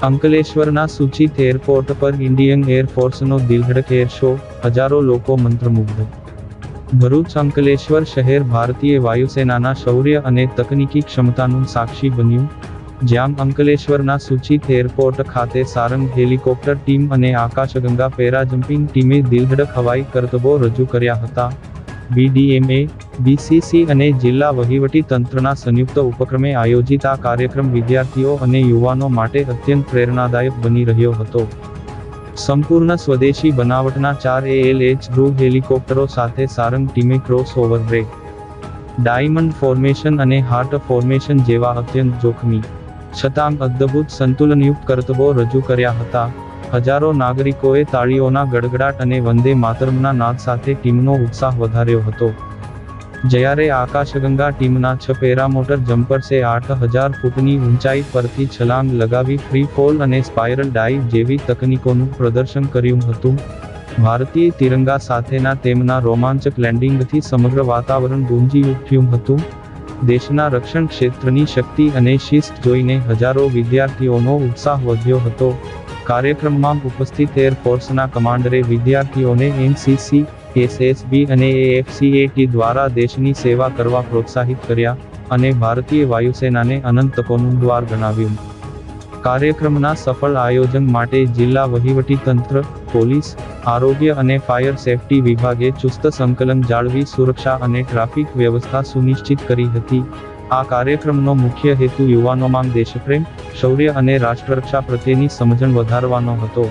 અંકલેશ્વરના સૂચિત એરપોર્ટ પર ઇન્ડિયન એરફોર્સનો દિલધડક એર શો, હજારો લોકો મંત્રમુગ્ધ. ભરૂચ અંકલેશ્વર શહેર ભારતીય વાયુસેનાના શૌર્ય અને તકનીકી ક્ષમતાનું સાક્ષી બન્યું, જ્યાં અંકલેશ્વરના સૂચિત એરપોર્ટ ખાતે સારંગ હેલિકોપ્ટર ટીમ અને આકાશગંગા પેરાજમ્પિંગ ટીમે દિલધડક હવાઈ કરતબો રજૂ કર્યા હતા. BDMA, BCC અને જિલ્લા વહીવટી તંત્રના સંયુક્ત ઉપક્રમે આયોજિત આ કાર્યક્રમ વિદ્યાર્થીઓ અને યુવાનો માટે અત્યંત પ્રેરણાદાયક બની રહ્યો હતો. સંપૂર્ણ સ્વદેશી બનાવટના 4 ALH ધ્રુવ હેલિકોપ્ટરો સાથે સારંગ ટીમે cross over break, diamond formation અને હાર્ટ ફોર્મેશન જેવા અત્યંત જોખમી છતાં અદ્ભુત સંતુલનયુક્ત કરતબો રજૂ કર્યા હતા. હજારો નાગરિકોએ તાળીઓના ગડગડાટ અને વંદે માતરમના નાદ સાથે ટીમનો ઉત્સાહ વધાર્યો હતો. જ્યારે આકાશગંગા ટીમના 6 પેરામોટર જમ્પર્સે 8000 ફૂટની ઊંચાઈ પરથી છલાંગ લગાવી ફ્રી ફોલ અને સ્પાઇરલ ડાઇવ જેવી તકનીકોનું પ્રદર્શન કર્યું હતું. ભારતીય તિરંગા સાથેના તેમના રોમાંચક લેન્ડિંગથી સમગ્ર વાતાવરણ ગુંજી ઉઠ્યું હતું. દેશના રક્ષણ ક્ષેત્રની શક્તિ અને શિસ્ત જોઈને હજારો વિદ્યાર્થીઓનો ઉત્સાહ વધ્યો હતો. કાર્યક્રમમાં ઉપસ્થિત એરફોર્સના કમાન્ડરે વિદ્યાર્થીઓને NCC, SSB અને AFCAT દ્વારા દેશની સેવા કરવા પ્રોત્સાહિત કર્યા અને ભારતીય વાયુસેનાને અનંત તકોનું દ્વાર ગણાવ્યું. કાર્યક્રમના સફળ આયોજન માટે જિલ્લા વહીવટીતંત્ર, પોલીસ, આરોગ્ય અને ફાયર સેફટી વિભાગે ચુસ્ત સંકલન જાળવી સુરક્ષા અને ટ્રાફિક વ્યવસ્થા સુનિશ્ચિત કરી હતી. આ કાર્યક્રમનો મુખ્ય હેતુ યુવાનોમાં દેશપ્રેમ, શૌર્ય અને રાષ્ટ્રરક્ષા પ્રત્યેની સમજણ વધારવાનો હતો.